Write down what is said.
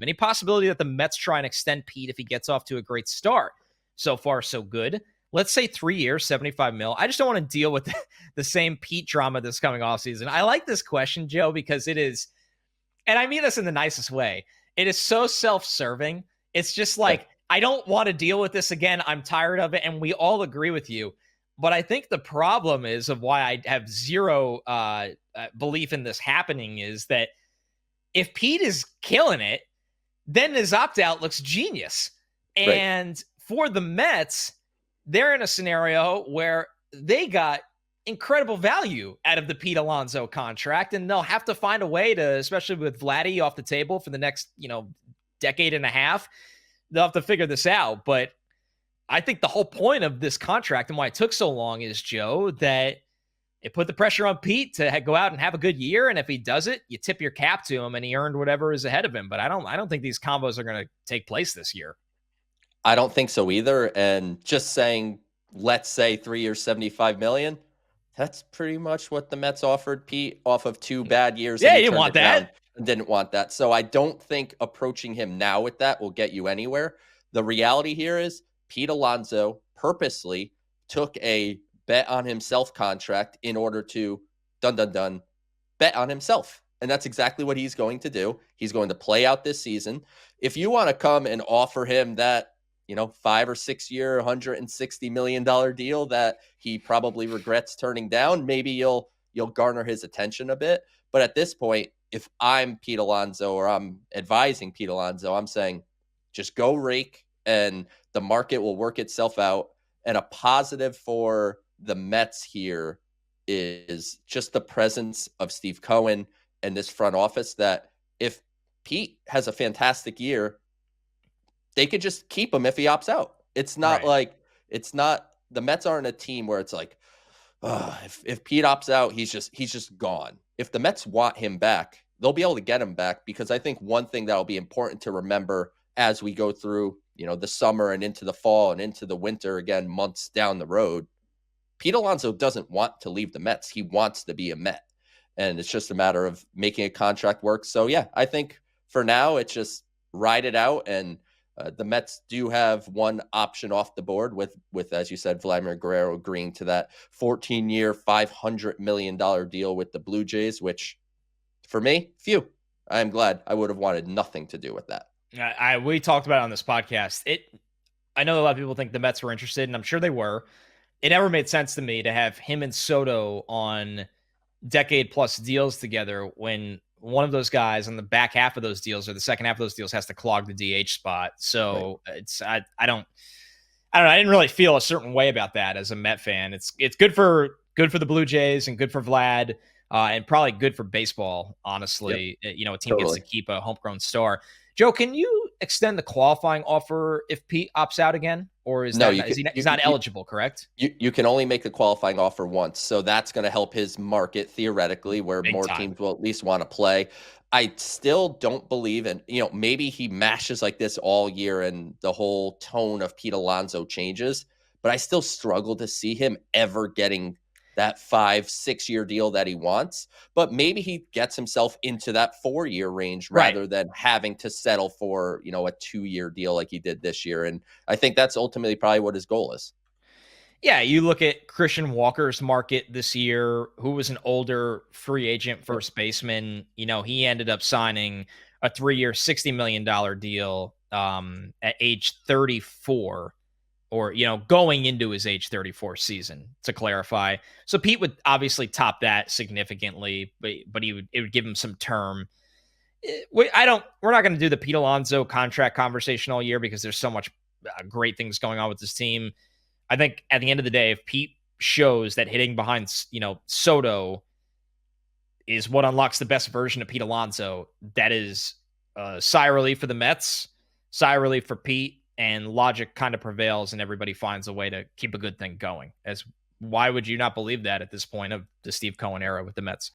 Any possibility that the Mets try and extend Pete if he gets off to a great start? So far, so good. Let's say 3 years, 75 mil. I just don't want to deal with the same Pete drama this coming off season. I like this question, Joe, because it is, and I mean this in the nicest way, it is so self-serving. It's just like, I don't want to deal with this again. I'm tired of it. And we all agree with you. But I think the problem is of why I have zero belief in this happening is that if Pete is killing it, then his opt-out looks genius. And for the Mets, they're in a scenario where they got incredible value out of the Pete Alonso contract, and they'll have to find a way to, especially with Vladdy off the table for the next, decade and a half, they'll have to figure this out. But I think the whole point of this contract and why it took so long is, Joe, that it put the pressure on Pete to go out and have a good year. And if he does it, you tip your cap to him and he earned whatever is ahead of him. But I don't think these combos are going to take place this year. I don't think so either. And just saying, let's say 3 years, 75 million. That's pretty much what the Mets offered Pete off of 2 bad years. Yeah, he didn't want that. Didn't want that. So I don't think approaching him now with that will get you anywhere. The reality here is Pete Alonso purposely took a bet on himself contract in order to bet on himself. And that's exactly what he's going to do. He's going to play out this season. If you want to come and offer him that, 5 or 6 year, $160 million deal that he probably regrets turning down, maybe you'll garner his attention a bit. But at this point, if I'm Pete Alonso or I'm advising Pete Alonso, I'm saying just go rake and the market will work itself out. And a positive for the Mets here is just the presence of Steve Cohen and this front office, that if Pete has a fantastic year, they could just keep him if he opts out. It's not the Mets aren't a team where it's like, if Pete opts out, he's just gone. If the Mets want him back, they'll be able to get him back, because I think one thing that'll be important to remember as we go through, the summer and into the fall and into the winter, again, months down the road, Pete Alonso doesn't want to leave the Mets. He wants to be a Met. And it's just a matter of making a contract work. So, yeah, I think for now, it's just ride it out. And the Mets do have one option off the board with, as you said, Vladimir Guerrero agreeing to that 14-year, $500 million deal with the Blue Jays, which for me, I am glad. I would have wanted nothing to do with that. We talked about it on this podcast. I know a lot of people think the Mets were interested, and I'm sure they were. It never made sense to me to have him and Soto on decade-plus deals together when one of those guys on the back half of those deals or the second half of those deals has to clog the DH spot. So I don't know. I didn't really feel a certain way about that as a Met fan. It's good for the Blue Jays and good for Vlad, and probably good for baseball, honestly. Yep. A team gets to keep a homegrown star. Joe, can you extend the qualifying offer if Pete opts out again? Or he's not eligible, correct? You can only make the qualifying offer once. So that's going to help his market theoretically, where more teams will at least want to play. I still don't believe in, maybe he mashes like this all year and the whole tone of Pete Alonso changes, but I still struggle to see him ever getting that 5-6 year deal that he wants. But maybe he gets himself into that 4-year range rather than having to settle for, a 2-year deal like he did this year. And I think that's ultimately probably what his goal is. Yeah, you look at Christian Walker's market this year, who was an older free agent first baseman. He ended up signing a 3-year, $60 million deal at age 34. Or, going into his age 34 season, to clarify. So Pete would obviously top that significantly, but it would give him some term. We're not going to do the Pete Alonso contract conversation all year because there's so much great things going on with this team. I think at the end of the day, if Pete shows that hitting behind, Soto is what unlocks the best version of Pete Alonso, that is sigh relief for the Mets, sigh relief for Pete. And logic kind of prevails and everybody finds a way to keep a good thing going. Why would you not believe that at this point of the Steve Cohen era with the Mets?